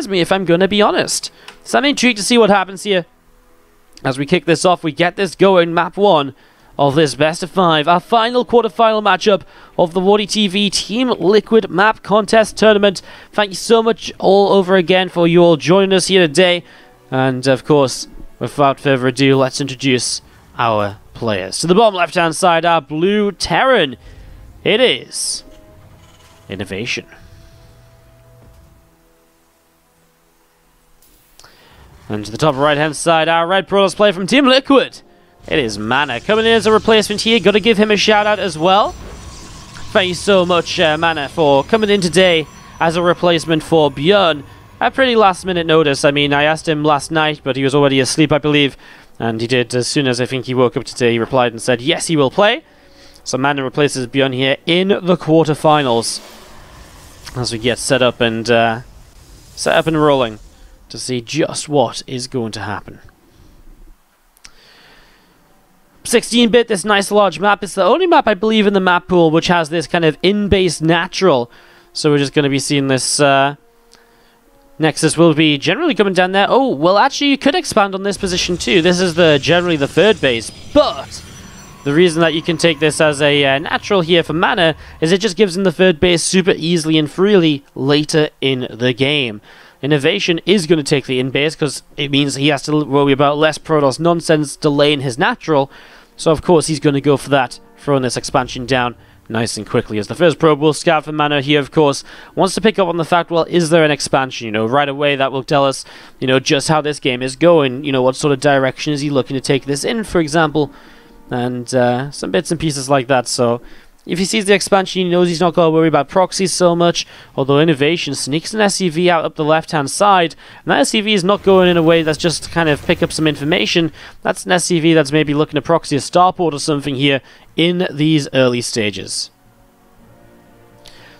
surprise me if I'm going to be honest. So I'm intrigued to see what happens here. As we kick this off, we get this going, map 1 of this best of 5, our final quarterfinal matchup of the WardiTV Team Liquid Map Contest Tournament. Thank you so much all over again for you all joining us here today. And of course, without further ado, let's introduce our players. To the bottom left-hand side, our blue Terran. It is INnoVation. And to the top right-hand side, our red Protoss player from Team Liquid. It is MaNa. Coming in as a replacement here. Got to give him a shout-out as well. Thank you so much, MaNa, for coming in today as a replacement for Björn. At pretty last-minute notice. I mean, I asked him last night, but he was already asleep, I believe. And he did, as soon as I think he woke up today, he replied and said, yes, he will play. So MaNa replaces Björn here in the quarterfinals. As we get set up and rolling to see just what is going to happen. 16-bit, this nice large map. It's the only map, I believe, in the map pool which has this kind of in-base natural. So we're just going to be seeing this. Nexus will be generally coming down there. Oh, well, actually, you could expand on this position too. This is generally the third base. But the reason that you can take this as a natural here for MaNa is it just gives him the third base super easily and freely later in the game. INnoVation is going to take the in-base because it means he has to worry about less Protoss nonsense delaying his natural. So, of course, he's going to go for that, throwing this expansion down nice and quickly. As the first probe will scout for MaNa here, of course, wants to pick up on the fact, well, is there an expansion? You know, right away that will tell us, you know, just how this game is going. You know, what sort of direction is he looking to take this in, for example, and some bits and pieces like that. So if he sees the expansion, he knows he's not going to worry about proxies so much, although INnoVation sneaks an SCV out up the left-hand side, and that SCV is not going in a way that's just to kind of pick up some information. That's an SCV that's maybe looking to proxy a starport or something here in these early stages.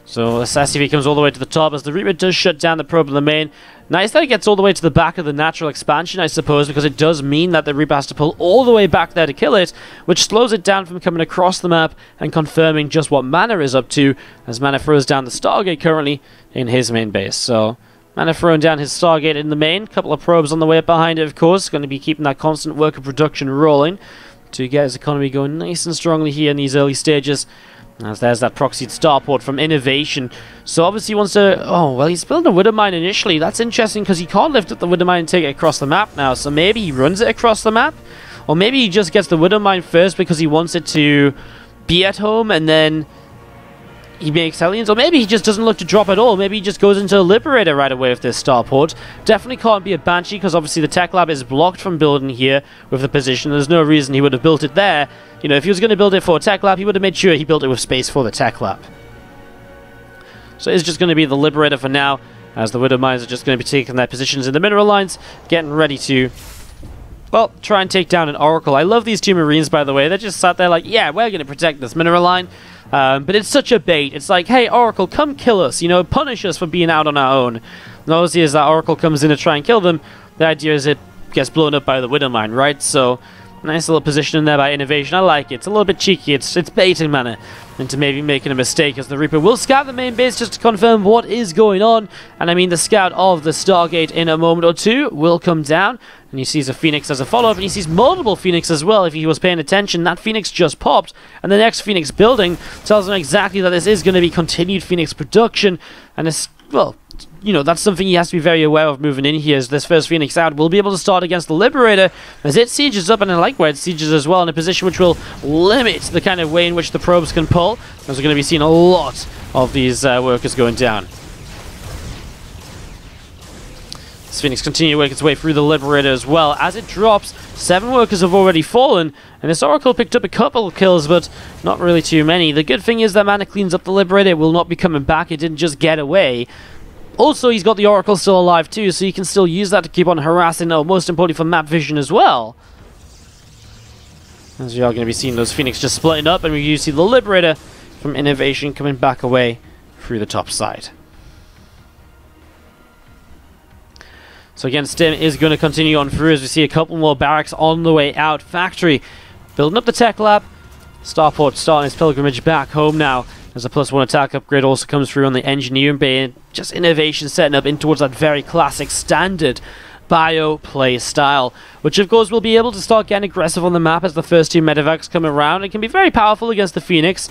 So this SCV comes all the way to the top as the Reaper does shut down the probe in the main. Nice that it gets all the way to the back of the natural expansion, I suppose, because it does mean that the Reaper has to pull all the way back there to kill it, which slows it down from coming across the map and confirming just what MaNa is up to, as MaNa throws down the Stargate currently in his main base. So MaNa throwing down his Stargate in the main, couple of probes on the way up behind it, of course, going to be keeping that constant work of production rolling to get his economy going nice and strongly here in these early stages. As there's that proxied starport from INnoVation. So obviously he wants to... Oh, well, he's building a Widow Mine initially. That's interesting because he can't lift up the Widow Mine and take it across the map now. So maybe he runs it across the map. Or maybe he just gets the Widow Mine first because he wants it to be at home and then he makes Hellions. Or maybe he just doesn't look to drop at all. Maybe he just goes into a Liberator right away with this starport. Definitely can't be a Banshee because obviously the Tech Lab is blocked from building here with the position. There's no reason he would have built it there. You know, if he was going to build it for a Tech Lab, he would have made sure he built it with space for the Tech Lab. So it's just going to be the Liberator for now, as the Widow Mines are just going to be taking their positions in the mineral lines, getting ready to, well, try and take down an Oracle. I love these two Marines, by the way. They're just sat there like, yeah, we're going to protect this mineral line. But it's such a bait. It's like, hey, Oracle, come kill us. You know, punish us for being out on our own. And obviously, as that Oracle comes in to try and kill them, the idea is it gets blown up by the Widow Mine, right? So nice little position in there by INnoVation. I like it. It's a little bit cheeky. It's baiting MaNa into maybe making a mistake, as the Reaper will scout the main base just to confirm what is going on. And I mean, the scout of the Stargate in a moment or two will come down. And he sees a Phoenix as a follow-up, and he sees multiple Phoenix as well. If he was paying attention, that Phoenix just popped, and the next Phoenix building tells him exactly that this is going to be continued Phoenix production. And it's, well, you know, that's something he has to be very aware of moving in here, as this first Phoenix out will be able to start against the Liberator as it sieges up, and I like where it sieges as well, in a position which will limit the kind of way in which the probes can pull, as we're going to be seeing a lot of these workers going down. This Phoenix continue to work its way through the Liberator as well. As it drops, 7 workers have already fallen, and this Oracle picked up a couple of kills, but not really too many. The good thing is that MaNa cleans up the Liberator. It will not be coming back. It didn't just get away. Also, he's got the Oracle still alive too, so you can still use that to keep on harassing, or most importantly for map vision as well. As we are going to be seeing those Phoenix just splitting up, and we do see the Liberator from INnoVation coming back away through the top side. So again, Stim is going to continue on through as we see a couple more barracks on the way out. Factory building up the Tech Lab. Starport starting his pilgrimage back home now. As a +1 attack upgrade also comes through on the engineering bay, and just INnoVation setting up in towards that very classic standard bio play style, which of course will be able to start getting aggressive on the map as the first 2 medevacs come around. It can be very powerful against the Phoenix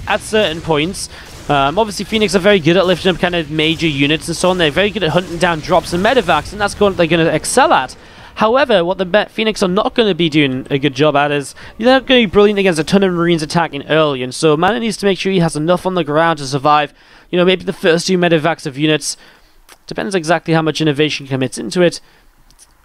at certain points. Obviously Phoenix are very good at lifting up kind of major units and so on. They're very good at hunting down drops and medevacs, and that's what they're going to excel at. However, what the Phoenix are not going to be doing a good job at is they're not going to be brilliant against a ton of Marines attacking early, and so MaNa needs to make sure he has enough on the ground to survive, you know, maybe the first 2 medevacs of units. Depends exactly how much INnoVation commits into it.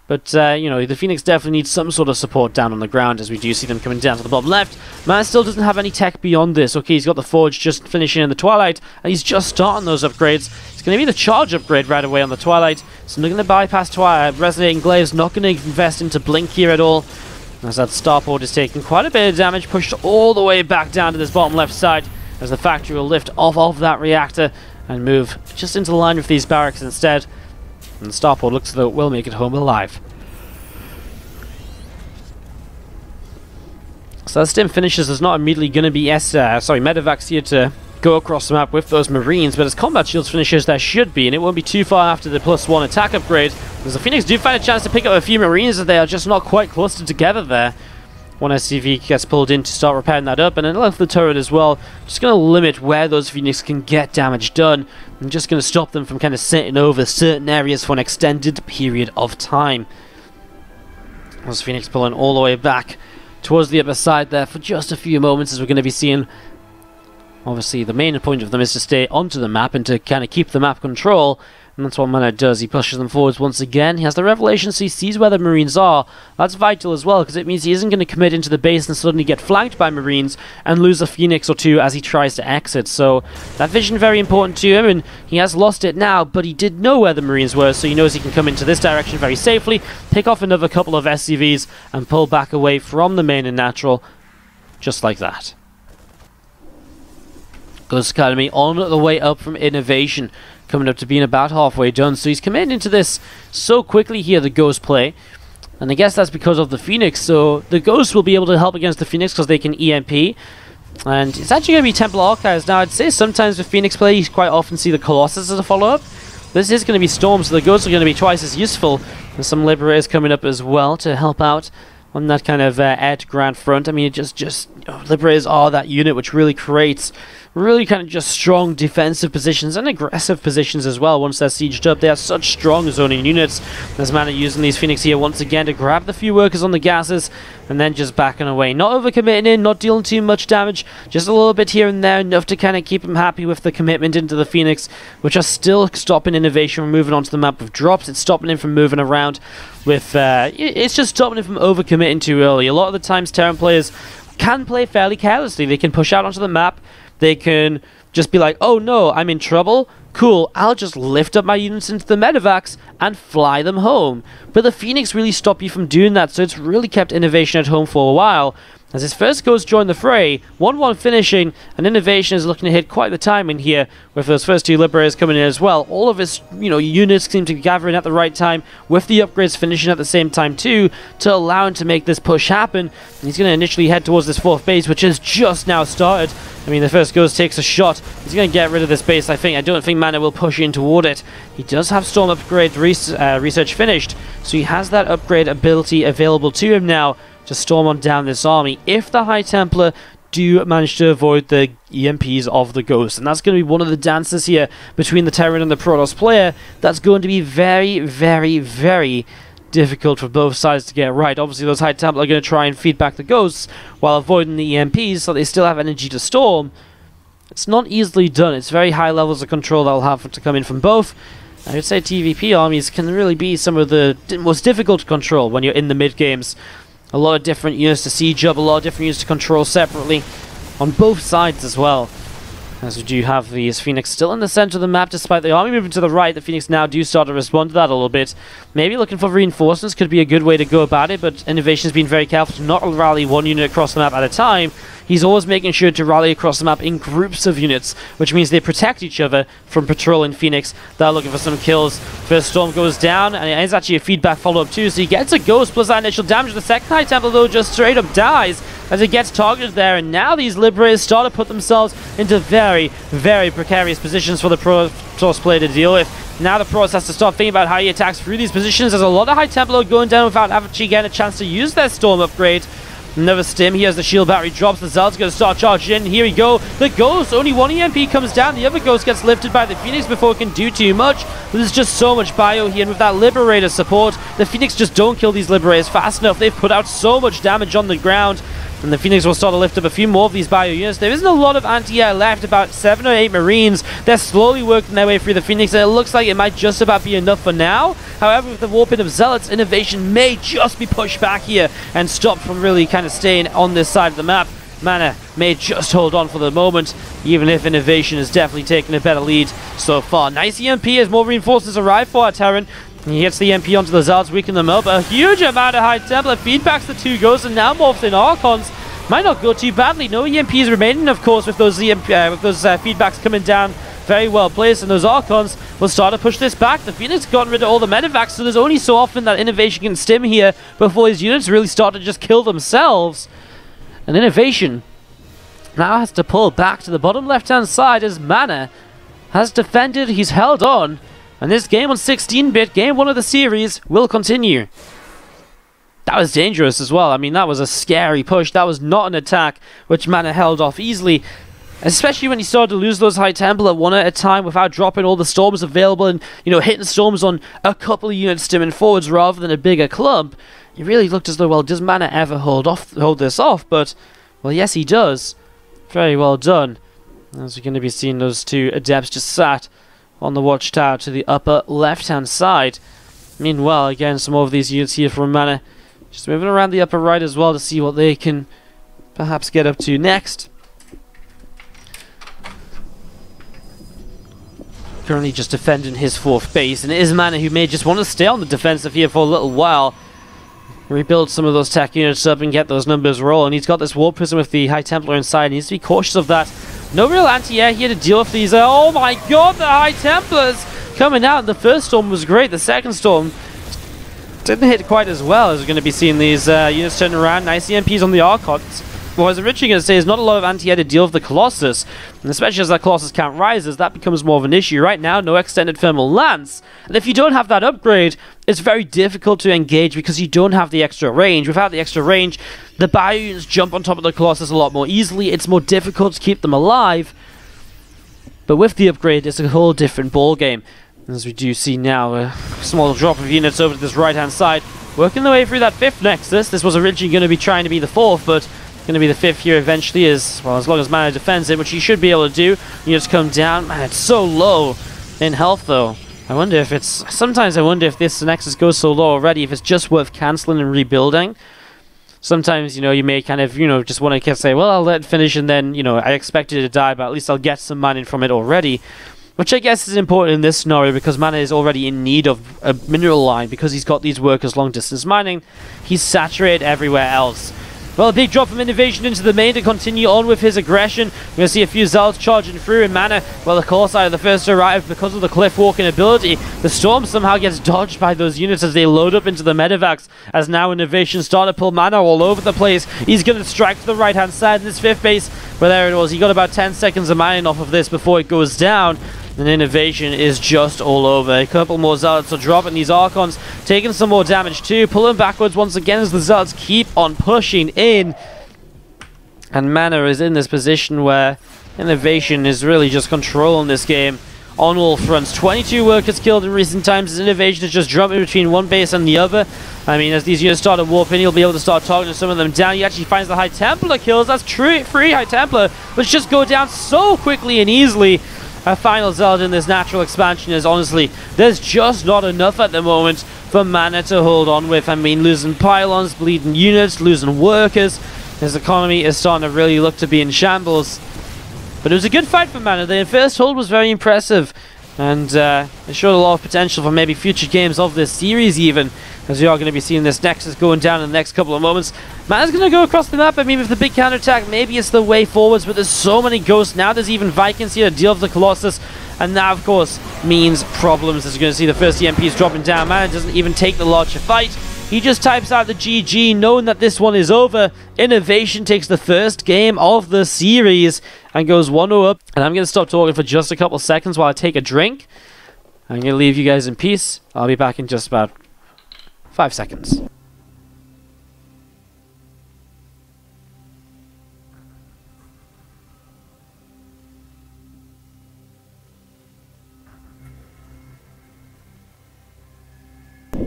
But, you know, the Phoenix definitely needs some sort of support down on the ground, as we do see them coming down to the bottom left. MaNa still doesn't have any tech beyond this. Okay, he's got the Forge just finishing in the Twilight, and he's just starting those upgrades. It's going to be the Charge upgrade right away on the Twilight. So not going to bypass Twilight. Resonating Glaive's not going to invest into Blink here at all, as that Starport is taking quite a bit of damage, pushed all the way back down to this bottom left side, as the factory will lift off of that reactor and move just into line with these barracks instead. And the Starport looks as though it will make it home alive. So that stim finishes, there's not immediately going to be medevacs here to go across the map with those Marines, but as combat shields finishes there should be, and it won't be too far after the +1 attack upgrade, as the Phoenix do find a chance to pick up a few Marines as they are just not quite clustered together there. One SCV gets pulled in to start repairing that up, and then left the turret as well. Just going to limit where those Phoenix can get damage done. I'm just going to stop them from kind of sitting over certain areas for an extended period of time. As Phoenix pulling all the way back towards the upper side there for just a few moments, as we're going to be seeing. Obviously, the main point of them is to stay onto the map and to kind of keep the map control. And that's what MaNa does. He pushes them forwards once again. He has the Revelation, so he sees where the Marines are. That's vital as well, because it means he isn't going to commit into the base and suddenly get flanked by Marines and lose a Phoenix or 2 as he tries to exit. So that vision very important to him, and he has lost it now, but he did know where the Marines were, so he knows he can come into this direction very safely, pick off another couple of SCVs, and pull back away from the main and natural, just like that. Ghost Academy on the way up from INnoVation, coming up to being about halfway done. So he's committed into this so quickly here, the Ghost play. And I guess that's because of the Phoenix. So the Ghost will be able to help against the Phoenix because they can EMP. And it's actually going to be Templar Archives. Now, I'd say sometimes with Phoenix play, you quite often see the Colossus as a follow-up. This is going to be Storm, so the Ghosts are going to be twice as useful. And some Liberators coming up as well to help out on that kind of air to ground front. I mean, Liberators are that unit which really creates really kind of just strong defensive positions and aggressive positions as well once they're sieged up. They are such strong zoning units. As MaNa using these Phoenix here once again to grab the few workers on the gases and then just backing away. Not overcommitting in, not dealing too much damage, just a little bit here and there, enough to kind of keep him happy with the commitment into the Phoenix, which are still stopping INnoVation from moving onto the map with drops. It's stopping him from moving around with, it's just stopping him from overcommitting too early. A lot of the times Terran players can play fairly carelessly. They can push out onto the map, they can just be like, oh no, I'm in trouble, cool, I'll just lift up my units into the medevacs and fly them home. But the Phoenix really stop you from doing that, so it's really kept INnoVation at home for a while. As his first Ghost join the fray, 1-1 finishing, and INnoVation is looking to hit quite the timing here with those first 2 Liberators coming in as well. All of his, units seem to be gathering at the right time, with the upgrades finishing at the same time too, to allow him to make this push happen. And he's going to initially head towards this 4th base, which has just now started. I mean, the first Ghost takes a shot. He's going to get rid of this base, I think. I don't think MaNa will push in toward it. He does have Storm upgrade research finished, so he has that upgrade ability available to him now to storm on down this army if the High Templar do manage to avoid the EMPs of the Ghost. And that's going to be one of the dances here between the Terran and the Protoss player. That's going to be very, very, very difficult for both sides to get right. Obviously, those High Templar are going to try and feed back the Ghosts while avoiding the EMPs so they still have energy to storm. It's not easily done. It's very high levels of control that will have to come in from both. I would say TvP armies can really be some of the most difficult to control when you're in the mid-games. A lot of different units to siege up, a lot of different units to control separately on both sides as well. As we do have these Phoenix still in the center of the map, despite the army moving to the right. The Phoenix now do start to respond to that a little bit. Maybe looking for reinforcements could be a good way to go about it, but INnoVation's been very careful to not rally one unit across the map at a time. He's always making sure to rally across the map in groups of units, which means they protect each other from patrolling Phoenix. They're looking for some kills. First Storm goes down, and it is actually a feedback follow-up too, so he gets a Ghost plus that initial damage. The second High Templar, though, just straight up dies. as it gets targeted there, and now these Liberators start to put themselves into very, very precarious positions for the Protoss player to deal with. Now the Protoss has to start thinking about how he attacks through these positions. There's a lot of High Templar going down without actually getting a chance to use their Storm upgrade. Another stim here as the shield battery drops. The Zealot's going to start charging in. Here we go. The Ghost, only one EMP comes down. The other Ghost gets lifted by the Phoenix before it can do too much. But there's just so much bio here, and with that Liberator support, the Phoenix just don't kill these Liberators fast enough. They've put out so much damage on the ground, and the Phoenix will start to lift up a few more of these bio units. There isn't a lot of anti-air left, about 7 or 8 Marines. They're slowly working their way through the Phoenix, and it looks like it might just about be enough for now. However, with the warping of Zealots, INnoVation may just be pushed back here and stopped from really kind of staying on this side of the map. MaNa may just hold on for the moment, even if INnoVation is definitely taking a better lead so far. Nice EMP as more reinforcements arrive for our Terran. He hits the EMP onto the Zealots, weakening them up. A huge amount of High Templar feedbacks the two Ghosts, and now morphs in Archons. Might not go too badly. No EMPs remaining, of course, with those feedbacks coming down very well placed, and those Archons will start to push this back. The Phoenix gotten rid of all the medevacs, so there's only so often that INnoVation can stim here before his units really start to just kill themselves. And INnoVation now has to pull back to the bottom left-hand side as MaNa has defended, he's held on, and this game on 16-bit, game 1 of the series, will continue. That was dangerous as well. I mean, that was a scary push. That was not an attack which MaNa held off easily, especially when he started to lose those High Templar one at a time without dropping all the Storms available and, you know, hitting Storms on a couple of units stimming forwards rather than a bigger clump. It really looked as though, well, does MaNa ever hold this off? But, well, yes, he does. Very well done. As we're going to be seeing those two Adepts just sat on the watchtower to the upper left-hand side. Meanwhile, again, some more of these units here from MaNa just moving around the upper right as well to see what they can perhaps get up to next. Currently just defending his 4th base, and it is MaNa who may just want to stay on the defensive here for a little while. Rebuild some of those tech units up and get those numbers rolling. He's got this Warp Prism with the High Templar inside. He needs to be cautious of that. No real anti-air here to deal with these. Oh my god, the High Templars coming out. The first storm was great. The second storm didn't hit quite as well, as we're going to be seeing these units turn around. Nice EMPs on the Archons. What I was originally going to say, there's not a lot of anti-air to deal with the Colossus, and especially as that Colossus count rises, that becomes more of an issue. Right now, no extended thermal lance, and if you don't have that upgrade, it's very difficult to engage because you don't have the extra range. Without the extra range, the bio units jump on top of the Colossus a lot more easily. It's more difficult to keep them alive, but with the upgrade, it's a whole different ball game. As we do see now, a small drop of units over to this right-hand side, working their way through that 5th Nexus. This was originally going to be trying to be the 4th, but going to be the 5th here eventually, as well, as long as MaNa defends it, which he should be able to do. Units come down. Man, it's so low in health, though. I wonder if it's... Sometimes I wonder if this Nexus goes so low already, if it's just worth cancelling and rebuilding. Sometimes, you know, you may kind of, you know, just want to say, well, I'll let it finish, and then, you know, I expected it to die, but at least I'll get some mining from it already. Which I guess is important in this scenario because MaNa is already in need of a mineral line because he's got these workers long-distance mining. He's saturated everywhere else. Well, a big drop from INnoVation into the main to continue on with his aggression. We're going to see a few Zealots charging through, and MaNa, well, of course, are the first to arrive because of the cliff walking ability. The Storm somehow gets dodged by those units as they load up into the medevacs, as now INnoVation start to pull MaNa all over the place. He's going to strike to the right-hand side in this 5th base, but there it was. He got about 10 seconds of mining off of this before it goes down. And INnoVation is just all over. A couple more Zealots are dropping. These Archons taking some more damage too. Pulling backwards once again as the Zealots keep on pushing in. And MaNa is in this position where INnoVation is really just controlling this game on all fronts. 22 workers killed in recent times as INnoVation is just jumping between one base and the other. I mean, as these units start to warp in, he'll be able to start targeting some of them down. He actually finds the High Templar kills. That's true. 3 High Templar, which just go down so quickly and easily. A final Zealot in this natural expansion is honestly, there's just not enough at the moment for MaNa to hold on with. I mean, losing pylons, bleeding units, losing workers. His economy is starting to really look to be in shambles. But it was a good fight for MaNa. The first hold was very impressive. And it showed a lot of potential for maybe future games of this series even. As we are going to be seeing this Nexus going down in the next couple of moments. MaNa's going to go across the map. I mean, with the big counterattack, maybe it's the way forwards, but there's so many Ghosts. Now there's even Vikings here to deal with the Colossus. And that, of course, means problems. As you're going to see the first EMPs dropping down. MaNa doesn't even take the larger fight. He just types out the GG, knowing that this one is over. INnoVation takes the first game of the series and goes 1-0 up. And I'm going to stop talking for just a couple seconds while I take a drink. I'm going to leave you guys in peace. I'll be back in just about 5 seconds.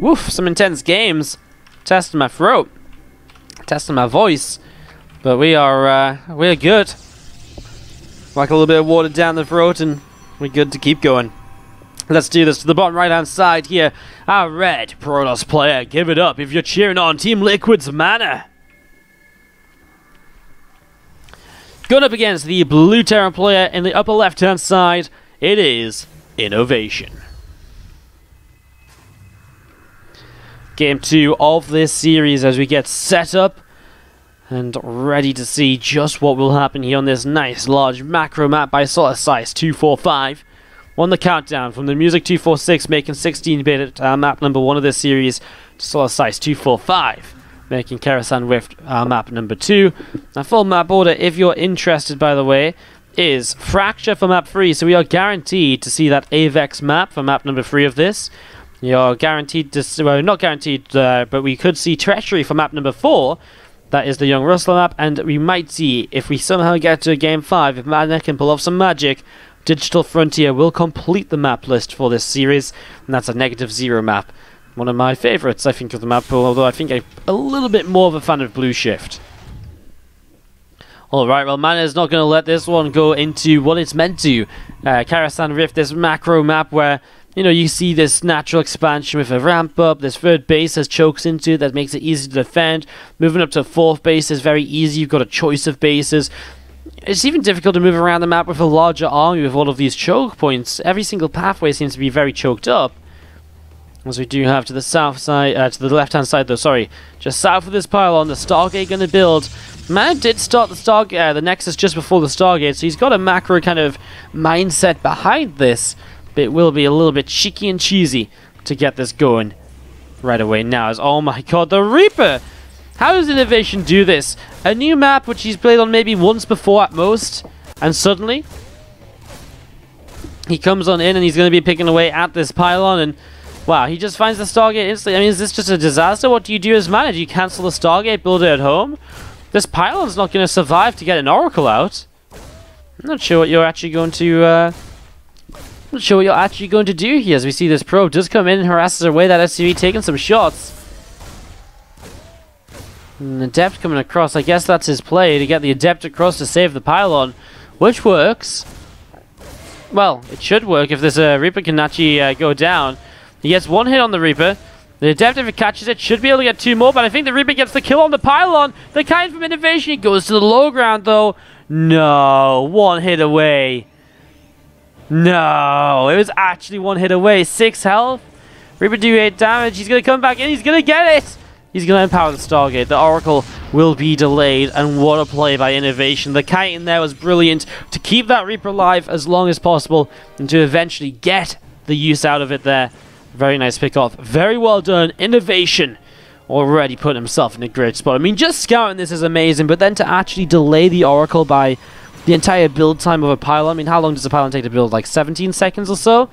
Woof, some intense games. Testing my throat. Testing my voice. But we're good. Like a little bit of water down the throat and we're good to keep going. Let's do this to the bottom right hand side here. Our red Protoss player, give it up if you're cheering on Team Liquid's MaNa. Going up against the blue Terran player in the upper left hand side, it is INnoVation. Game 2 of this series as we get set up and ready to see just what will happen here on this nice large macro map by Solar Size 245. On the countdown from the Music 246 making 16-bit map number 1 of this series to Solar Size 245 making Caris and Rift map number 2. Now full map order, if you're interested by the way, is Fracture for map 3, so we are guaranteed to see that AVEX map for map number 3 of this. You're guaranteed to, well, not guaranteed, but we could see Treachery for map number 4. That is the Young Rustler map, and we might see, if we somehow get to game 5, if MaNa can pull off some magic, Digital Frontier will complete the map list for this series, and that's a -0 map. One of my favourites, I think, of the map pool, although I think I'm a little bit more of a fan of Blue Shift. Alright, well, MaNa is not going to let this one go into what it's meant to. Caris and Rift, this macro map where, you know, you see this natural expansion with a ramp up. This third base has chokes into it that makes it easy to defend. Moving up to fourth base is very easy. You've got a choice of bases. It's even difficult to move around the map with a larger army with all of these choke points. Every single pathway seems to be very choked up. As we do have to the south side, to the left-hand side though, sorry. Just south of this pylon, the Stargate going to build. MaNa did start the Stargate, the Nexus just before the Stargate, so he's got a macro kind of mindset behind this. But it will be a little bit cheeky and cheesy to get this going right away now. As, oh my god, the Reaper! How does INnoVation do this? A new map which he's played on maybe once before at most, and suddenly he comes on in and he's going to be picking away at this pylon, and wow, he just finds the Stargate instantly. I mean, is this just a disaster? What do you do as MaNa? Do you cancel the Stargate, build it at home? This pylon's not going to survive to get an Oracle out. I'm not sure what you're actually going to do here, as we see this probe does come in and harasses away that SUV, taking some shots. And Adept coming across, I guess that's his play, to get the Adept across to save the pylon, which works. Well, it should work if this Reaper can actually go down. He gets one hit on the Reaper. The Adept, if it catches it, should be able to get 2 more, but I think the Reaper gets the kill on the pylon. The kind from INnoVation, he goes to the low ground though. No, 1 hit away. No, it was actually 1 hit away. 6 health. Reaper do 8 damage. He's going to come back in. He's going to get it. He's going to empower the Stargate. The Oracle will be delayed. And what a play by INnoVation. The kite in there was brilliant to keep that Reaper alive as long as possible and to eventually get the use out of it there. Very nice pick off. Very well done. INnoVation already put himself in a great spot. I mean, just scouting this is amazing, but then to actually delay the Oracle by the entire build time of a pylon. I mean, how long does a pylon take to build? Like 17 seconds or so?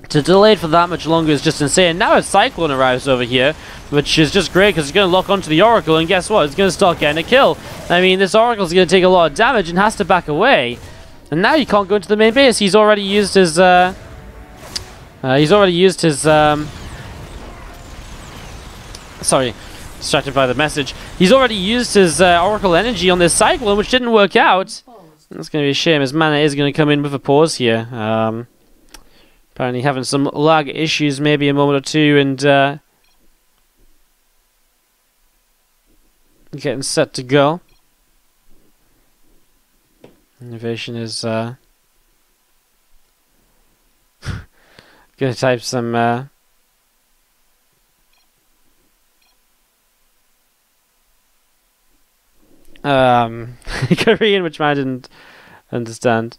To delay it for that much longer is just insane. Now a Cyclone arrives over here, which is just great because it's going to lock onto the Oracle, and guess what? It's going to start getting a kill. I mean, this Oracle is going to take a lot of damage and has to back away. And now you can't go into the main base. He's already used his... Sorry, distracted by the message. He's already used his Oracle energy on this Cyclone, which didn't work out. That's going to be a shame, as MaNa is going to come in with a pause here. Apparently having some lag issues, maybe a moment or two, and getting set to go. INnoVation is going to type some Korean, which I didn't understand.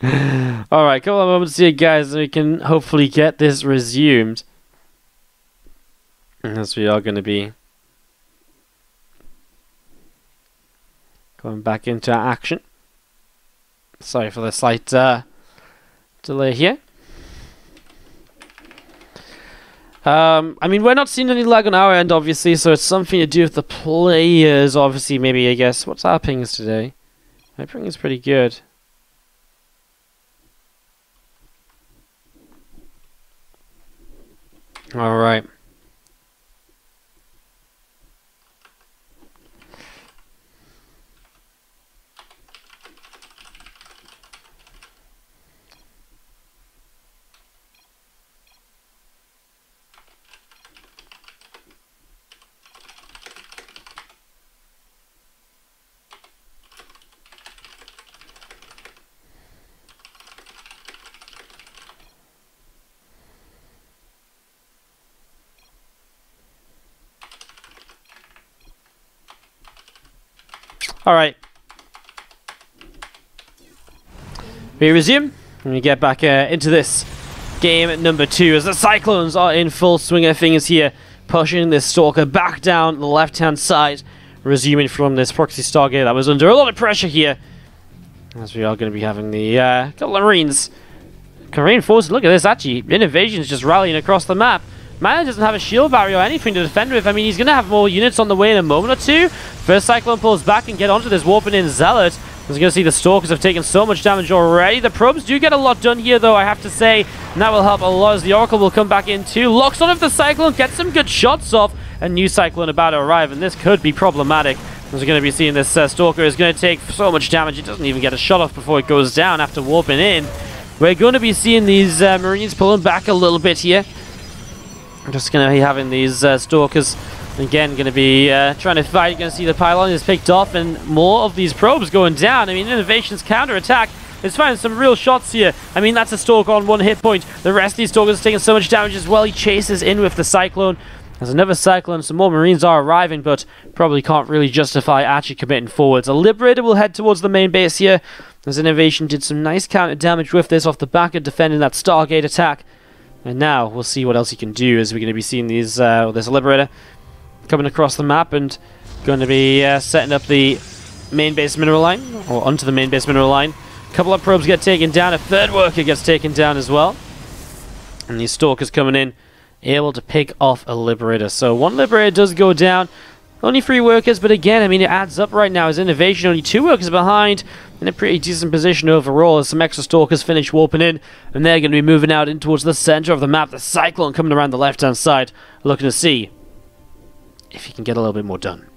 Alright, couple of moments here, guys, and we can hopefully get this resumed. As we are going to be going back into action. Sorry for the slight delay here. I mean, we're not seeing any lag on our end, obviously, so it's something to do with the players, obviously, maybe, I guess. What's our pings today? My ping is pretty good. Alright. Alright. We resume, and we get back into this game number 2 as the Cyclones are in full swing of things here, pushing this Stalker back down the left-hand side, resuming from this proxy Stargate that was under a lot of pressure here, as we are going to be having the couple of Marines can reinforce. Look at this, actually, INnoVation's just rallying across the map. MaNa doesn't have a shield barrier or anything to defend with. I mean, he's going to have more units on the way in a moment or two. First Cyclone pulls back and get onto this warping in Zealot. As you can see, the Stalkers have taken so much damage already. The probes do get a lot done here, though, I have to say. And that will help a lot as the Oracle will come back in too. Locks on if the Cyclone gets some good shots off. A new Cyclone about to arrive, and this could be problematic. As we're going to be seeing this Stalker is going to take so much damage, it doesn't even get a shot off before it goes down after warping in. We're going to be seeing these Marines pulling back a little bit here. I'm just going to be having these Stalkers, again, going to be trying to fight. You're going to see the pylon is picked off and more of these probes going down. I mean, INnoVation's counter-attack is finding some real shots here. I mean, that's a Stalker on 1 hit point. The rest of these Stalkers are taking so much damage as well. He chases in with the Cyclone. There's another Cyclone. Some more Marines are arriving, but probably can't really justify actually committing forwards. A Liberator will head towards the main base here, as INnoVation did some nice counter damage with this off the back of defending that Stargate attack. And now we'll see what else he can do, as we're going to be seeing these this Liberator coming across the map and going to be setting up the main base mineral line, or onto the main base mineral line. A couple of probes get taken down, a third worker gets taken down as well. And these Stalkers coming in, able to pick off a Liberator. So 1 Liberator does go down. Only 3 workers, but again, I mean, it adds up right now as INnoVation only 2 workers behind, in a pretty decent position overall as some extra Stalkers finish warping in, and they're going to be moving out in towards the center of the map. The Cyclone coming around the left-hand side, looking to see if he can get a little bit more done.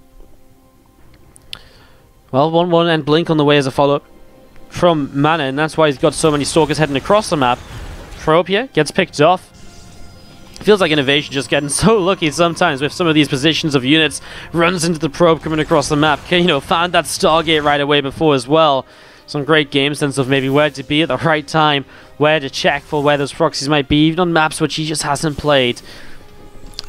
Well, 1-1 and Blink on the way as a follow-up from MaNa, and that's why he's got so many Stalkers heading across the map. Probe here gets picked off. Feels like INnoVation just getting so lucky sometimes with some of these positions of units. Runs into the probe coming across the map. You know, found that Stargate right away before as well. Some great game sense of maybe where to be at the right time, where to check for where those proxies might be, even on maps which he just hasn't played.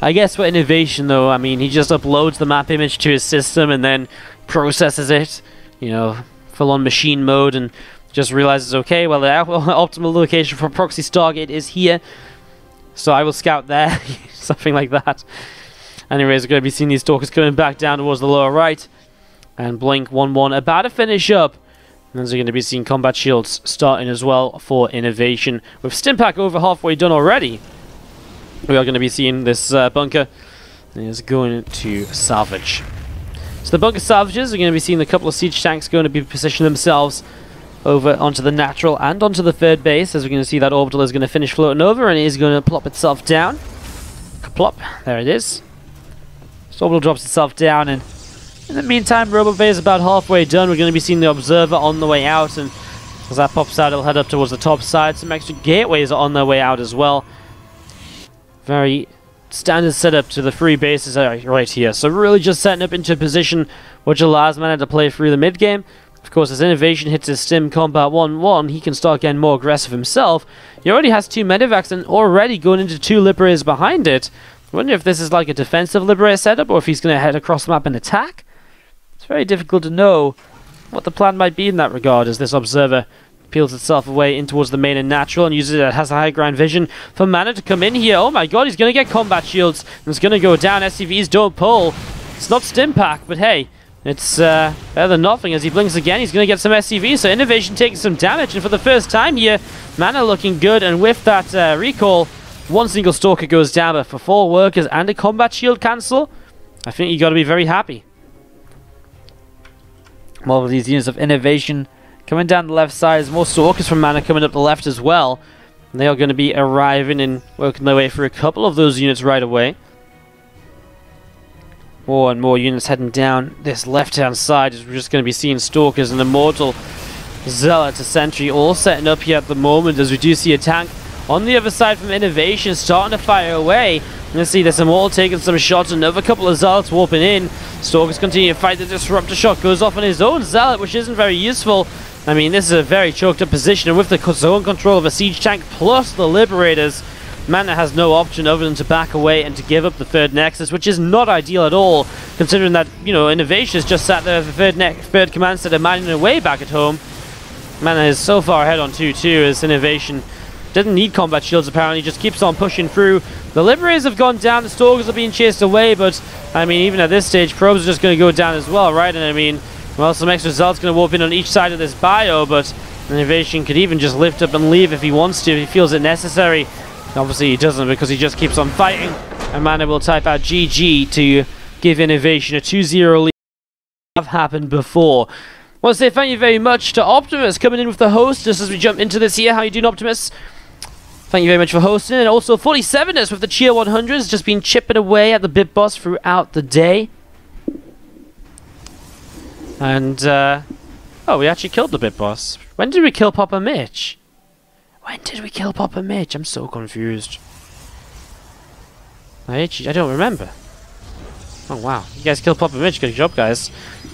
I guess for INnoVation though, I mean, he just uploads the map image to his system and then processes it, you know, full on machine mode, and just realizes, okay, well, the optimal location for proxy Stargate is here. So I will scout there, something like that. Anyways, we're going to be seeing these Stalkers coming back down towards the lower right. And Blink 1-1 about to finish up. And then we're going to be seeing combat shields starting as well for INnoVation. With Stimpack over halfway done already, we are going to be seeing this bunker is going to salvage. So the bunker salvages are going to be seeing a couple of siege tanks going to be positioning themselves over onto the natural and onto the third base, as we're going to see that orbital is going to finish floating over and it is going to plop itself down. Plop, there it is. So orbital drops itself down, and in the meantime, Robo Bay is about halfway done. We're going to be seeing the Observer on the way out, and as that pops out, it'll head up towards the top side. Some extra gateways are on their way out as well. Very standard setup to the 3 bases right here. So really just setting up into a position which allows MaNa to play through the mid game. Of course, as INnoVation hits his Stim Combat 1-1, he can start getting more aggressive himself. He already has 2 Medivacs and already going into 2 Liberators behind it. I wonder if this is like a defensive Liberator setup or if he's going to head across the map and attack. It's very difficult to know what the plan might be in that regard, as this Observer peels itself away in towards the main and natural and uses it, has a high ground vision for MaNa to come in here. Oh my god, he's going to get combat shields and it's going to go down. SCVs don't pull. It's not stim pack, but hey, it's better than nothing. As he blinks again, he's going to get some SCVs. So INnoVation taking some damage, and for the first time here, MaNa looking good, and with that recall, one single Stalker goes down, but for 4 workers and a combat shield cancel, I think you got to be very happy. More of these units of INnoVation coming down the left side. There's more Stalkers from MaNa coming up the left as well. And they are going to be arriving and working their way through a couple of those units right away. More and more units heading down this left-hand side as we're just going to be seeing Stalkers and Immortal, Zealot to Sentry all setting up here at the moment, as we do see a tank on the other side from INnoVation starting to fire away. Let's see this Immortal taking some shots, another couple of Zealots warping in. Stalkers continue to fight. The Disruptor shot goes off on his own Zealot, which isn't very useful. I mean, this is a very choked up position, and with the zone control of a siege tank plus the Liberators, MaNa has no option other than to back away and to give up the third Nexus, which is not ideal at all, considering that, you know, INnoVation has just sat there with the third command center mining away back at home. MaNa is so far ahead on 2-2 as INnoVation doesn't need combat shields apparently, just keeps on pushing through. The Liberators have gone down, the Stalkers are being chased away, but I mean, even at this stage, Probes are just going to go down as well, right? And I mean, well, some extra Zealots going to warp in on each side of this bio, but INnoVation could even just lift up and leave if he wants to, if he feels it necessary. Obviously he doesn't, because he just keeps on fighting, and MaNa will type out GG to give INnoVation a 2-0 lead. Have happened before. I want to say thank you very much to Optimus coming in with the host just as we jump into this here. How you doing, Optimus? Thank you very much for hosting, and also 47ers with the Cheer 100s just been chipping away at the bit boss throughout the day. And oh, we actually killed the bit boss. When did we kill Papa Mitch? When did we kill Papa Mitch? I'm so confused. I don't remember. Oh wow, you guys killed Papa Mitch. Good job, guys.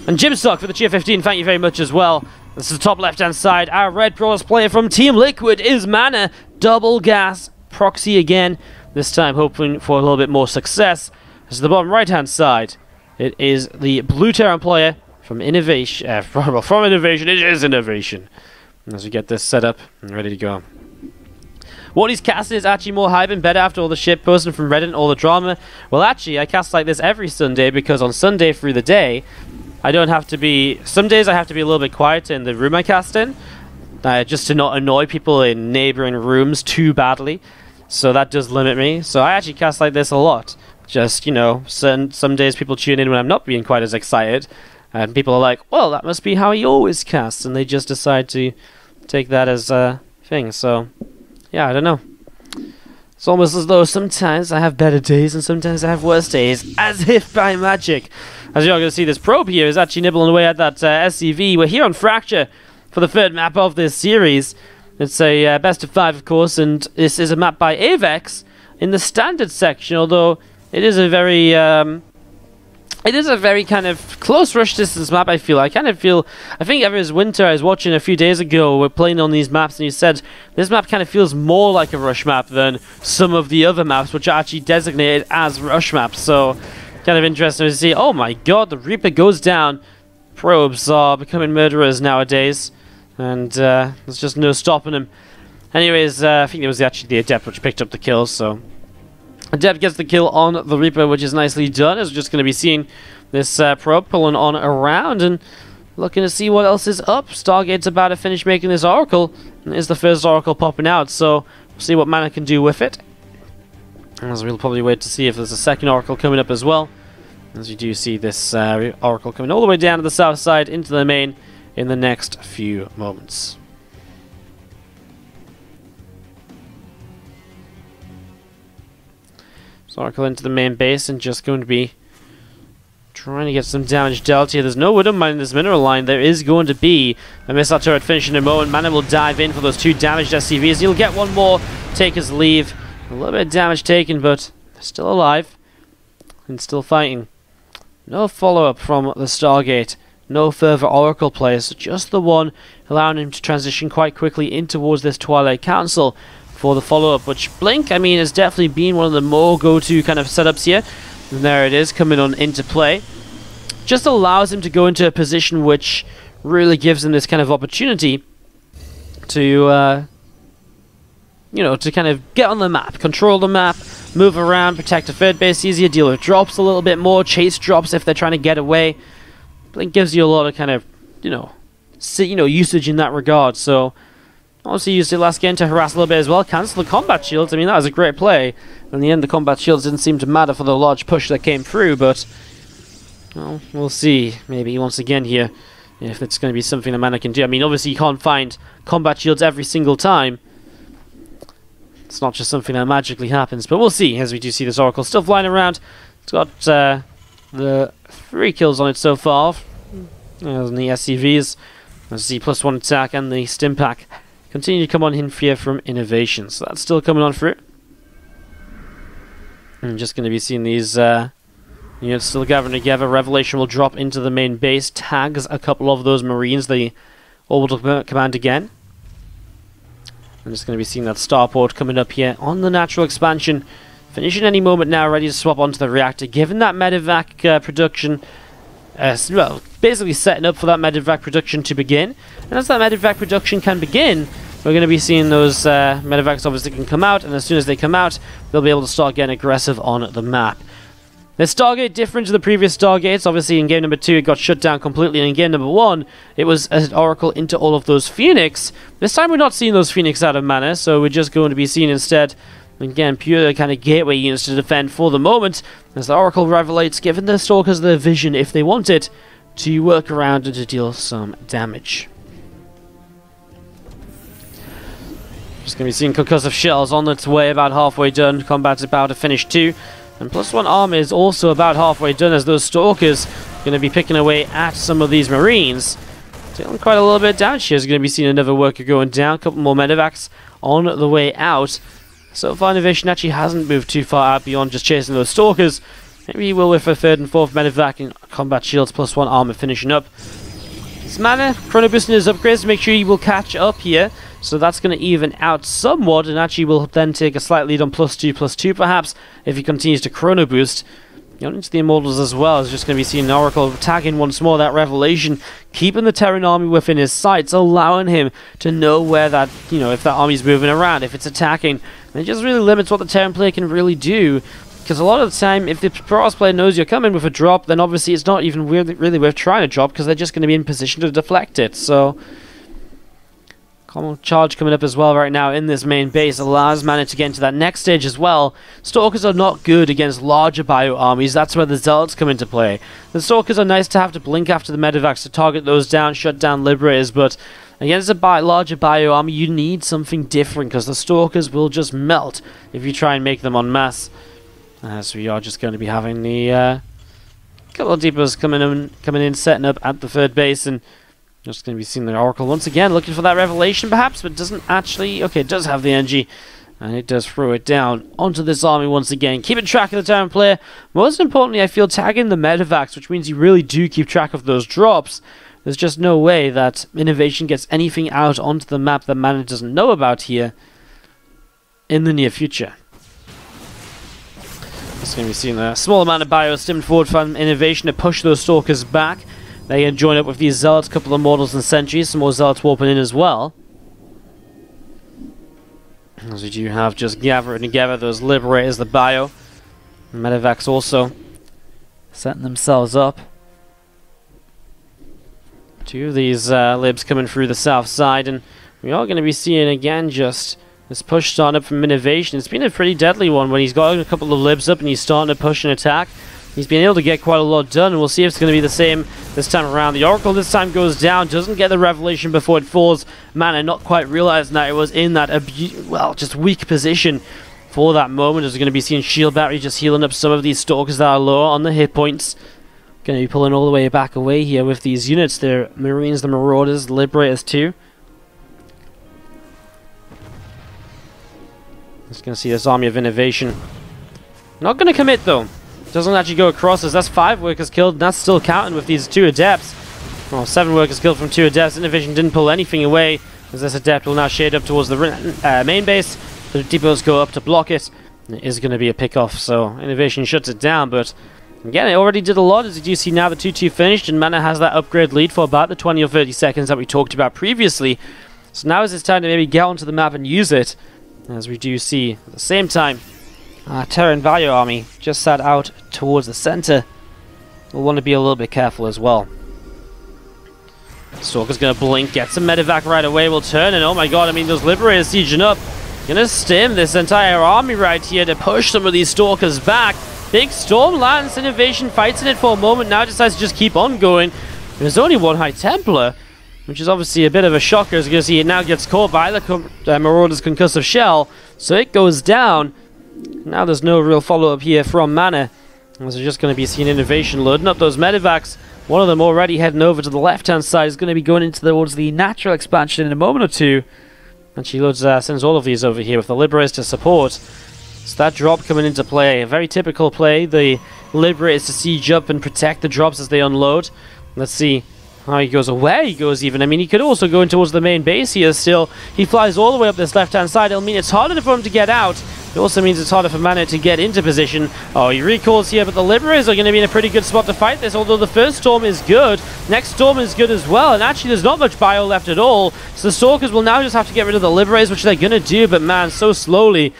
And Jimstock for the Cheer 15. Thank you very much as well. This is the top left-hand side. Our Red Brawlers player from Team Liquid is MaNa. Double gas proxy again. This time hoping for a little bit more success. This is the bottom right-hand side. It is the Blue Terran player from INnoVation. From INnoVation. It is INnoVation. As we get this set up and ready to go. What he's casting is actually more hype and better after all the shit posted from Reddit and all the drama. Well, actually, I cast like this every Sunday because on Sunday through the day, I don't have to be... Some days I have to be a little bit quieter in the room I cast in, just to not annoy people in neighboring rooms too badly. So that does limit me. So I actually cast like this a lot. Just, you know, some days people tune in when I'm not being quite as excited. And people are like, well, that must be how he always casts. And they just decide to take that as a thing. So, yeah, I don't know. It's almost as though sometimes I have better days and sometimes I have worse days. As if by magic. As you're going to see, this probe here is actually nibbling away at that SCV. We're here on Fracture for the third map of this series. It's a best of 5, of course, and this is a map by Avex in the standard section, although it is a very kind of close rush distance map, I feel. I think ever as Winter, I was watching a few days ago, we're playing on these maps, and he said this map kind of feels more like a rush map than some of the other maps, which are actually designated as rush maps. So, kind of interesting to see. Oh my god, the Reaper goes down. Probes are becoming murderers nowadays, and there's just no stopping them. Anyways, I think it was actually the Adept which picked up the kills, so... Adept gets the kill on the Reaper, which is nicely done, as we're just going to be seeing this probe pulling on around and looking to see what else is up. Stargate's about to finish making this Oracle, and is the first Oracle popping out, so we'll see what MaNa can do with it. As we'll probably wait to see if there's a second Oracle coming up as well. As you do see this Oracle coming all the way down to the south side into the main in the next few moments. So Oracle into the main base and just going to be trying to get some damage dealt here. There's no Widow Mine in this mineral line. There is going to be a missile turret finishing in a moment. MaNa will dive in for those 2 damaged SCVs. He'll get one more, take his leave. A little bit of damage taken, but they're still alive and still fighting. No follow-up from the Stargate. No further Oracle players, just the one, allowing him to transition quite quickly in towards this Twilight Council for the follow-up, which Blink, I mean, has definitely been one of the more go-to kind of setups here. And there it is, coming on into play. Just allows him to go into a position which really gives him this kind of opportunity to to kind of get on the map, control the map, move around, protect a third base easier, deal with drops a little bit more, chase drops if they're trying to get away. It gives you a lot of kind of, usage in that regard. So, obviously used it last game to harass a little bit as well. Cancel the combat shields. I mean, that was a great play. In the end, the combat shields didn't seem to matter for the large push that came through, but well, we'll see. Maybe once again here, if it's going to be something that MaNa can do. I mean, obviously you can't find combat shields every single time. It's not just something that magically happens, but we'll see as we do see this Oracle still flying around. It's got the 3 kills on it so far. And the SCVs, the Z +1 attack, and the stim pack continue to come on in here from INnoVation. So that's still coming on through. I'm just going to be seeing these units still gathering together. Revelation will drop into the main base, tags a couple of those Marines, the orbital command again. I'm just going to be seeing that starport coming up here on the natural expansion. Finishing any moment now, ready to swap onto the reactor. Given that medevac production, well, basically setting up for that medevac production to begin. And as that medevac production can begin, we're going to be seeing those medevacs obviously can come out. And as soon as they come out, they'll be able to start getting aggressive on the map. This Stargate different to the previous Stargates. Obviously in game number 2 it got shut down completely, and in game number 1 it was an Oracle into all of those Phoenix. This time we're not seeing those Phoenix out of MaNa, so we're just going to be seeing instead, again, pure kind of gateway units to defend for the moment, as the Oracle revelates, giving the Stalkers the vision, if they want it, to work around and to deal some damage. Just going to be seeing concussive shells on its way, about halfway done. Combat's about to finish too. And +1 armor is also about halfway done, as those Stalkers are going to be picking away at some of these Marines. Dealing quite a little bit of damage here. Is going to be seeing another worker going down. A couple more medevacs on the way out. So far, INnoVation actually hasn't moved too far out beyond just chasing those Stalkers. Maybe he will with a 3rd and 4th medevac and combat shields +1 armor finishing up. This MaNa chrono boosting his upgrades to make sure he will catch up here. So that's going to even out somewhat, and actually will then take a slight lead on +2/+2 perhaps if he continues to chrono boost. Going into the Immortals as well is just going to be seeing Oracle tagging once more that Revelation, keeping the Terran army within his sights, allowing him to know where that, if that army's moving around, if it's attacking. And it just really limits what the Terran player can really do. Because a lot of the time, if the Protoss player knows you're coming with a drop, then obviously it's not even really worth trying to drop, because they're just going to be in position to deflect it. So, common charge coming up as well right now in this main base allows MaNa to get into that next stage as well. Stalkers are not good against larger bio armies. That's where the Zealots come into play. The Stalkers are nice to have to blink after the medevacs to target those down, shut down Liberators, but against a larger bio army, you need something different, because the Stalkers will just melt if you try and make them en masse. So we are just going to be having the couple of depots coming in, setting up at the 3rd base, and just going to be seeing the Oracle once again, looking for that Revelation perhaps, but doesn't actually. Okay, it does have the energy, and it does throw it down onto this army once again, keeping track of the Terran player. Most importantly, I feel tagging the medevacs, which means you really do keep track of those drops. There's just no way that INnoVation gets anything out onto the map that MaNa doesn't know about here in the near future. Just going to be seeing a small amount of bio stimmed forward from INnoVation to push those Stalkers back. They can join up with these Zealots, a couple of Mortals and Sentries, some more Zealots warping in as well. As we do have just gathering together those Liberators, the bio. Medevacs also setting themselves up. 2 of these libs coming through the south side, and we are going to be seeing again just this push starting up from INnoVation. It's been a pretty deadly one when he's got a couple of libs up and he's starting to push and attack. He's been able to get quite a lot done, and we'll see if it's going to be the same this time around. The Oracle this time goes down, doesn't get the Revelation before it falls. MaNa not quite realizing that it was in that, just weak position for that moment. As we're going to be seeing Shield Battery just healing up some of these Stalkers that are lower on the hit points. Going to be pulling all the way back away here with these units. The Marines, the Marauders, the Liberators too. Just going to see this army of INnoVation. Not going to commit though. Doesn't actually go across, as that's 5 workers killed, and that's still counting with these 2 Adepts. Well, 7 workers killed from 2 Adepts. INnoVation didn't pull anything away, as this Adept will now shade up towards the main base. The depots go up to block it. It is going to be a pick-off, so INnoVation shuts it down, but again, it already did a lot, as you do see now the 2-2 finished, and MaNa has that upgrade lead for about the 20 or 30 seconds that we talked about previously. So now is his time to maybe get onto the map and use it. As we do see, at the same time, Terran Value Army just sat out towards the center. We'll want to be a little bit careful as well. Stalker's going to blink, gets a medevac right away, will turn, and oh my god, I mean, those Liberators sieging up. Going to stem this entire army right here to push some of these Stalkers back. Big storm lands, INnoVation fights in it for a moment, now decides to just keep on going. There's only one High Templar, which is obviously a bit of a shocker, as you can see it now gets caught by the Marauder's concussive shell, so it goes down. Now there's no real follow-up here from MaNa, as we're just going to be seeing INnoVation loading up those medevacs. One of them already heading over to the left-hand side is going to be going towards the natural expansion in a moment or two. And she sends all of these over here with the Liberators to support. So that drop coming into play, a very typical play. The Liberators to siege up and protect the drops as they unload. Let's see how he goes, or where he goes even. I mean, he could also go in towards the main base here still. He flies all the way up this left-hand side. It'll mean it's harder for him to get out. It also means it's harder for MaNa to get into position. Oh, he recalls here, but the Liberators are going to be in a pretty good spot to fight this, although the first storm is good. Next storm is good as well, and actually there's not much bio left at all. So the Stalkers will now just have to get rid of the Liberators, which they're going to do, but man, so slowly.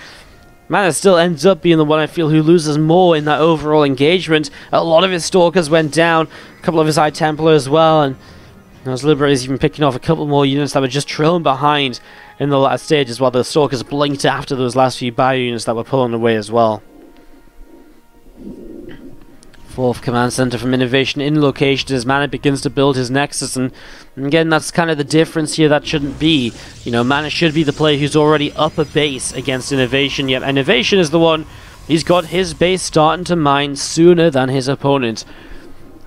MaNa still ends up being the one, I feel, who loses more in that overall engagement. A lot of his Stalkers went down, a couple of his High Templar as well, and those Liberators even picking off a couple more units that were just trailing behind in the last stages, while the Stalkers blinked after those last few bio units that were pulling away as well. Fourth command center from INnoVation in location as MaNa begins to build his Nexus, and again, that's kind of the difference here. That shouldn't be. You know, MaNa should be the player who's already up a base against INnoVation, yet INnoVation is the one, he's got his base starting to mine sooner than his opponent.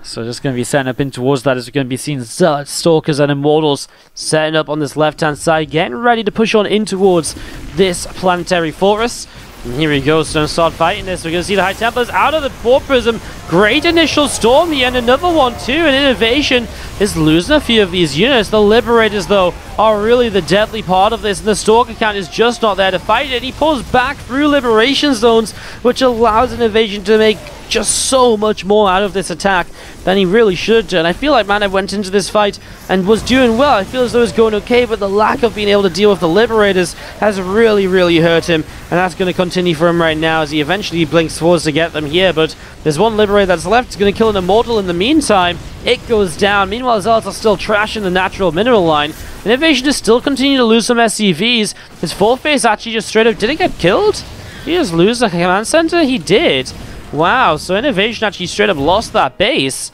So just going to be setting up in towards that as we're going to be seeing Zealots, Stalkers and Immortals setting up on this left-hand side, getting ready to push on in towards this planetary fortress. And here he goes, going to start fighting this. We're going to see the High Templars out of the Port Prism. Great initial storm here, and another one too. And INnoVation is losing a few of these units. The Liberators, though, are really the deadly part of this, and the Stalker count is just not there to fight it. He pulls back through Liberation Zones, which allows INnoVation to make just so much more out of this attack than he really should do. And I feel like MaNa went into this fight and was doing well. I feel as though it was going okay, but the lack of being able to deal with the Liberators has really, really hurt him, and that's going to continue for him right now as he eventually blinks forwards to get them here. But there's one Liberator that's left. He's going to kill an Immortal in the meantime. It goes down. Meanwhile, Zealots are still trashing the natural mineral line. INnoVation is still continuing to lose some SCVs. His fourth base actually just straight up didn't get killed. Did he just lose the command center? He did. Wow, so INnoVation actually straight up lost that base.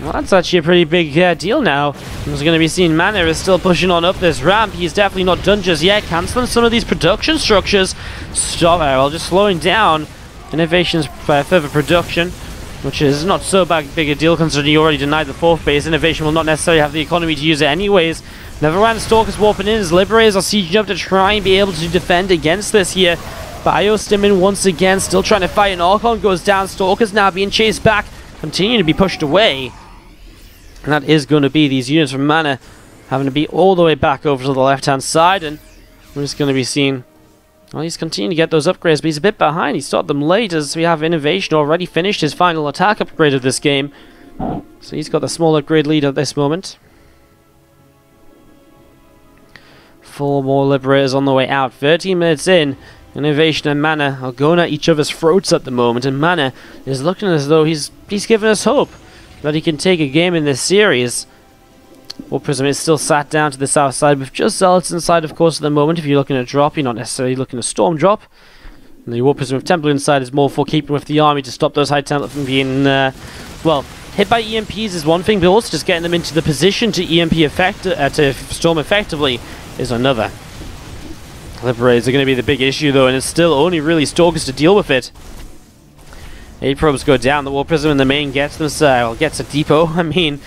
Well, that's actually a pretty big deal now. We're going to be seeing MaNa is still pushing on up this ramp. He's definitely not done just yet. Cancelling some of these production structures. Stop it, well, just slowing down INnoVation's further production, which is not so big a deal considering he already denied the fourth base. INnoVation will not necessarily have the economy to use it anyways. Nevermind, Stalkers warping in. His Liberators are sieging up to try and be able to defend against this here. Biostimming once again, still trying to fight, and Archon goes down. Stalkers now being chased back, continuing to be pushed away. And that is going to be these units from MaNa having to be all the way back over to the left-hand side, and we're just going to be seeing, well, he's continuing to get those upgrades, but he's a bit behind. He started them late as we have INnoVation already finished his final attack upgrade of this game. So he's got the small upgrade lead at this moment. 4 more Liberators on the way out. 13 minutes in. INnoVation and MaNa are going at each other's throats at the moment, and MaNa is looking as though he's giving us hope that he can take a game in this series. War Prism is still sat down to the south side with just Zealots inside, of course, at the moment. If you're looking at drop, you're not necessarily looking at Storm drop. And the War Prism with Templar inside is more for keeping with the army to stop those High Templar from being, well, hit by EMPs is one thing, but also just getting them into the position to EMP to storm effectively is another. Liberators are going to be the big issue though, and it's still only really Stalkers to deal with it. 8 probes go down, the War Prism in the main gets them, gets a depot. I mean,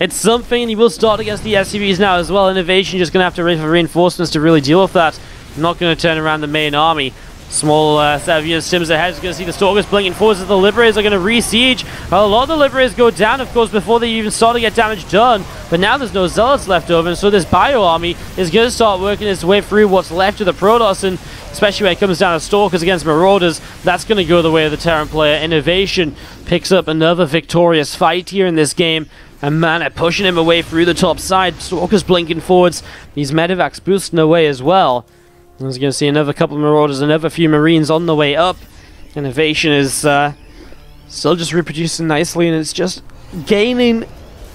it's something, and he will start against the SCVs now as well. INnoVation just going to have to wait for reinforcements to really deal with that. Not going to turn around the main army. Small set of units stims ahead. You're going to see the Stalkers blinking forwards as the Liberators are going to re-siege. A lot of the Liberators go down, of course, before they even start to get damage done. But now there's no Zealots left over, and so this Bio Army is going to start working its way through what's left of the Protoss, and especially when it comes down to Stalkers against Marauders, that's going to go the way of the Terran player. INnoVation picks up another victorious fight here in this game. And MaNa pushing him away through the top side. Stalkers blinking forwards. These medevacs boosting away as well. As you're going to see another couple of Marauders, another few Marines on the way up. INnoVation is still just reproducing nicely, and it's just gaining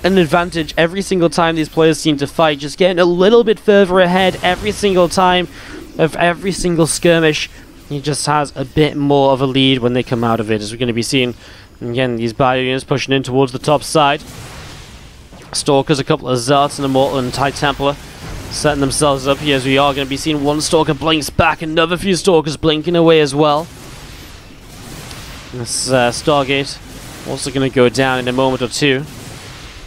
an advantage every single time these players seem to fight. Just getting a little bit further ahead every single time of every single skirmish. He just has a bit more of a lead when they come out of it, as we're going to be seeing. Again, these bio units pushing in towards the top side. Stalkers, a couple of Zealots, and a Mortal and High Templar setting themselves up here, as we are going to be seeing one Stalker blinks back, another few Stalkers blinking away as well. This Stargate also going to go down in a moment or two.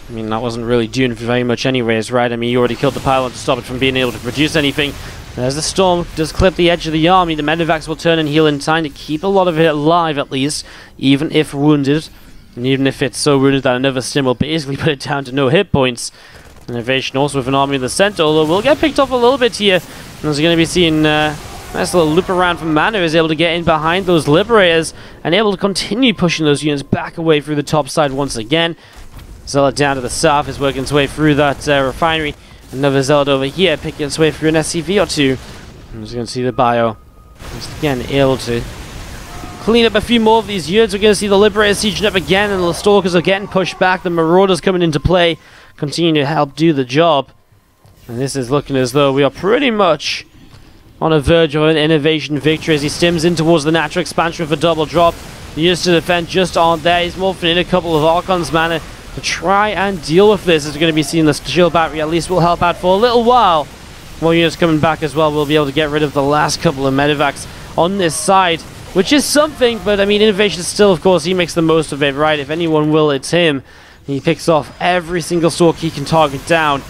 I mean, that wasn't really doing very much anyways, right? I mean, you already killed the pylon to stop it from being able to produce anything. As the storm does clip the edge of the army, the medevacs will turn and heal in time to keep a lot of it alive, at least, even if wounded. And even if it's so wounded that another stim will basically put it down to no hit points. INnoVation also with an army in the center, although we'll get picked off a little bit here. And as we're going to be seeing nice little loop around from MaNa, is able to get in behind those Liberators and able to continue pushing those units back away through the top side once again. Zealot down to the south is working its way through that refinery. Another Zealot over here picking its way through an SCV or two. I'm just going to see the bio. Once again, able to clean up a few more of these units. We're going to see the Liberators sieging up again, and the Stalkers are getting pushed back. The Marauders coming into play, continue to help do the job. And this is looking as though we are pretty much on a verge of an INnoVation victory as he stims in towards the natural expansion with a double drop. The units to defend just aren't there. He's morphing in a couple of Archons, MaNa, to try and deal with this. As we're going to be seeing the shield battery at least will help out for a little while. More units coming back as well. We'll be able to get rid of the last couple of medevacs on this side, which is something, but I mean, INnoVation still, of course, he makes the most of it, right? If anyone will, it's him. He picks off every single Stalk he can target down,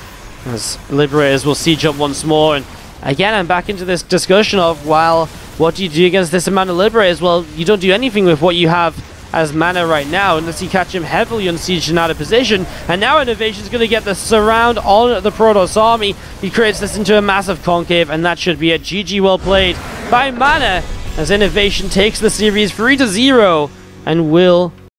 as Liberators will siege up once more. And again, I'm back into this discussion of, well, what do you do against this amount of Liberators? Well, you don't do anything with what you have as MaNa right now, unless you catch him heavily on siege and out of position. And now INnoVation's going to get the surround on the Protoss army. He creates this into a massive concave, and that should be a GG well played by MaNa, as INnoVation takes the series 3-0 and will